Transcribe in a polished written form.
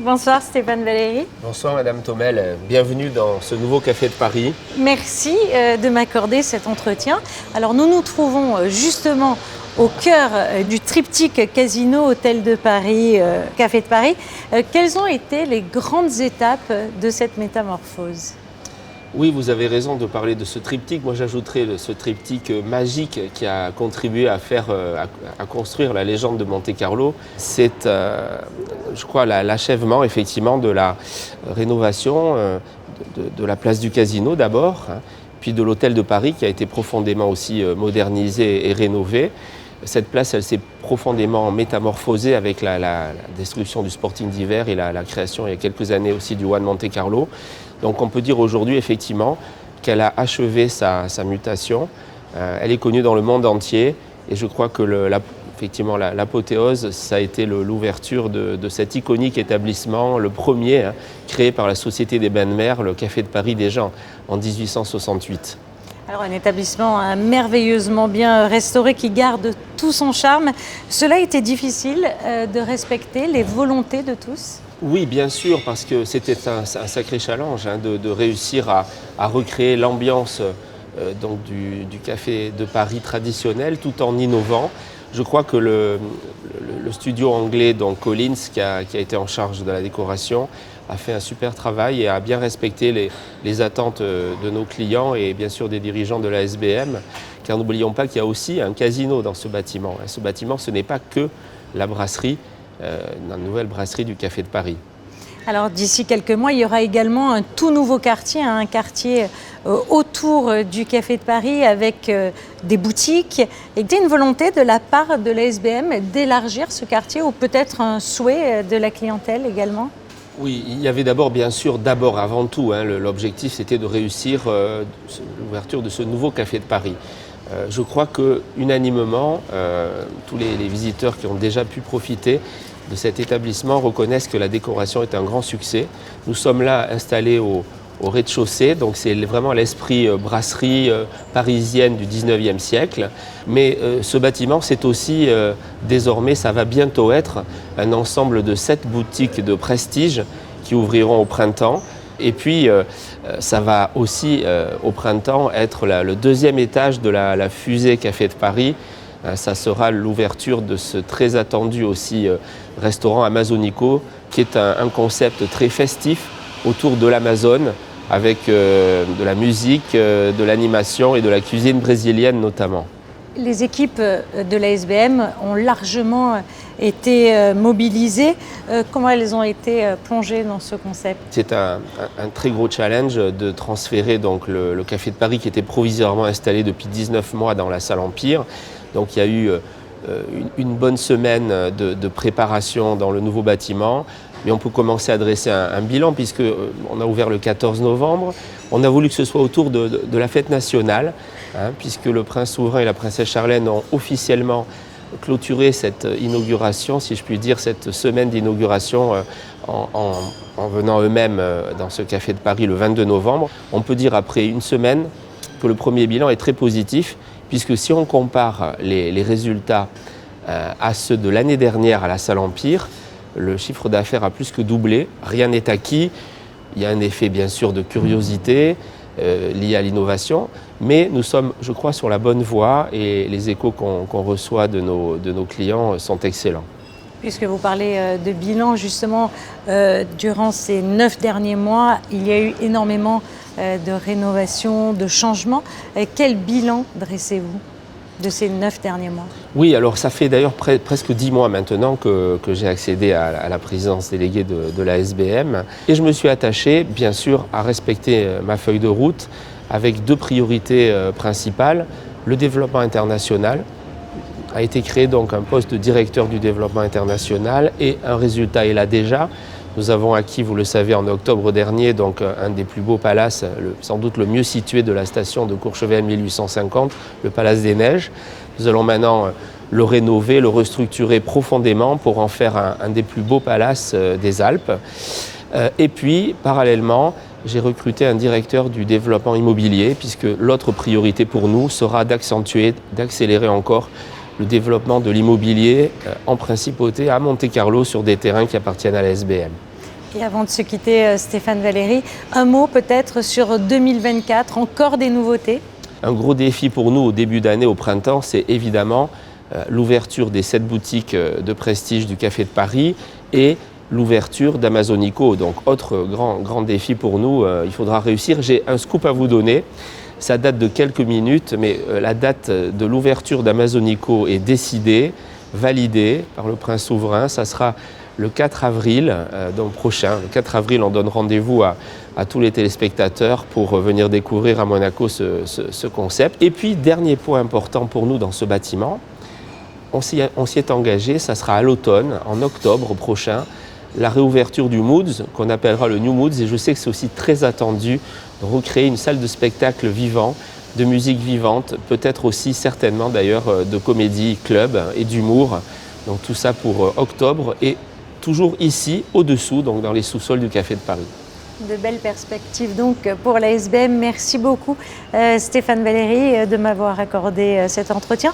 Bonsoir Stéphane Valéry. Bonsoir Madame Thomel, bienvenue dans ce nouveau café de Paris. Merci de m'accorder cet entretien. Alors nous nous trouvons justement au cœur du triptyque Casino, Hôtel de Paris, Café de Paris. Quelles ont été les grandes étapes de cette métamorphose ? Oui, vous avez raison de parler de ce triptyque. Moi, j'ajouterais ce triptyque magique qui a contribué à construire la légende de Monte-Carlo. C'est, je crois, l'achèvement effectivement de la rénovation de la place du Casino d'abord, puis de l'Hôtel de Paris qui a été profondément aussi modernisé et rénové. Cette place, elle s'est profondément métamorphosée avec la destruction du Sporting d'hiver et la création il y a quelques années aussi du One Monte-Carlo. Donc on peut dire aujourd'hui effectivement qu'elle a achevé sa mutation. Elle est connue dans le monde entier et je crois que effectivement l'apothéose, ça a été l'ouverture de cet iconique établissement, le premier créé par la Société des Bains de Mer, le Café de Paris déjà en 1868. Alors un établissement merveilleusement bien restauré qui garde tout son charme. Cela a été difficile de respecter les volontés de tous ? Oui, bien sûr, parce que c'était un sacré challenge de réussir à recréer l'ambiance donc du café de Paris traditionnel tout en innovant. Je crois que le studio anglais, donc Collins, qui a été en charge de la décoration, a fait un super travail et a bien respecté les attentes de nos clients et bien sûr des dirigeants de la SBM. Car n'oublions pas qu'il y a aussi un casino dans ce bâtiment. Ce bâtiment, ce n'est pas que la brasserie, la nouvelle brasserie du Café de Paris. Alors d'ici quelques mois, il y aura également un tout nouveau quartier, un quartier autour du Café de Paris avec des boutiques. Et il y a une volonté de la part de la SBM d'élargir ce quartier ou peut-être un souhait de la clientèle également ? Oui, il y avait avant tout, l'objectif c'était de réussir l'ouverture de ce nouveau Café de Paris. Je crois que unanimement, tous les visiteurs qui ont déjà pu profiter de cet établissement reconnaissent que la décoration est un grand succès. Nous sommes là installés au rez-de-chaussée, donc c'est vraiment l'esprit brasserie parisienne du 19e siècle. Mais ce bâtiment, c'est aussi désormais, ça va bientôt être un ensemble de 7 boutiques de prestige qui ouvriront au printemps. Et puis, ça va aussi, au printemps, être le deuxième étage de la fusée Café de Paris. Ça sera l'ouverture de ce très attendu aussi restaurant Amazonico, qui est un concept très festif autour de l'Amazone, avec de la musique, de l'animation et de la cuisine brésilienne notamment. Les équipes de la SBM ont largement été mobilisées. Comment elles ont été plongées dans ce concept ? C'est un très gros challenge de transférer donc le Café de Paris qui était provisoirement installé depuis 19 mois dans la salle Empire. Donc il y a eu une bonne semaine de préparation dans le nouveau bâtiment. Mais on peut commencer à dresser un bilan puisqu'on a ouvert le 14 novembre. On a voulu que ce soit autour de la fête nationale, puisque le prince souverain et la princesse Charlène ont officiellement clôturé cette inauguration, si je puis dire, cette semaine d'inauguration en venant eux-mêmes dans ce Café de Paris le 22 novembre. On peut dire après une semaine que le premier bilan est très positif, puisque si on compare les résultats à ceux de l'année dernière à la salle Empire, le chiffre d'affaires a plus que doublé, rien n'est acquis. Il y a un effet bien sûr de curiosité lié à l'innovation, mais nous sommes, je crois, sur la bonne voie et les échos qu'on reçoit de nos clients sont excellents. Puisque vous parlez de bilan, justement, durant ces 9 derniers mois, il y a eu énormément de rénovations, de changements. Quel bilan dressez-vous de ces 9 derniers mois ? Oui, alors ça fait d'ailleurs presque 10 mois maintenant que j'ai accédé à la présidence déléguée de la SBM. Et je me suis attaché, bien sûr, à respecter ma feuille de route avec 2 priorités principales. Le développement international. A été créé donc un poste de directeur du développement international et un résultat est là déjà. Nous avons acquis, vous le savez, en octobre dernier, donc un des plus beaux palaces, sans doute le mieux situé de la station de Courchevel 1850, le Palace des Neiges. Nous allons maintenant le rénover, le restructurer profondément pour en faire un des plus beaux palaces des Alpes. Et puis, parallèlement, j'ai recruté un directeur du développement immobilier, puisque l'autre priorité pour nous sera d'accentuer, d'accélérer encore le développement de l'immobilier en principauté à Monte-Carlo sur des terrains qui appartiennent à la SBM. Et avant de se quitter, Stéphane Valéry, un mot peut-être sur 2024, encore des nouveautés? Un gros défi pour nous au début d'année, au printemps, c'est évidemment l'ouverture des 7 boutiques de prestige du Café de Paris et l'ouverture d'Amazonico. Donc autre grand défi pour nous, il faudra réussir. J'ai un scoop à vous donner, ça date de quelques minutes, mais la date de l'ouverture d'Amazonico est décidée, validée par le prince souverain. Ça sera le 4 avril donc prochain. Le 4 avril, on donne rendez-vous à tous les téléspectateurs pour venir découvrir à Monaco ce concept. Et puis, dernier point important pour nous dans ce bâtiment, on s'y est engagé, ça sera à l'automne, en octobre prochain, la réouverture du Moods, qu'on appellera le New Moods. Et je sais que c'est aussi très attendu de recréer une salle de spectacle vivant, de musique vivante, peut-être aussi certainement d'ailleurs de comédie, club et d'humour. Donc tout ça pour octobre et toujours ici, au-dessous, donc dans les sous-sols du Café de Paris. De belles perspectives donc pour la SBM. Merci beaucoup Stéphane Valéry de m'avoir accordé cet entretien.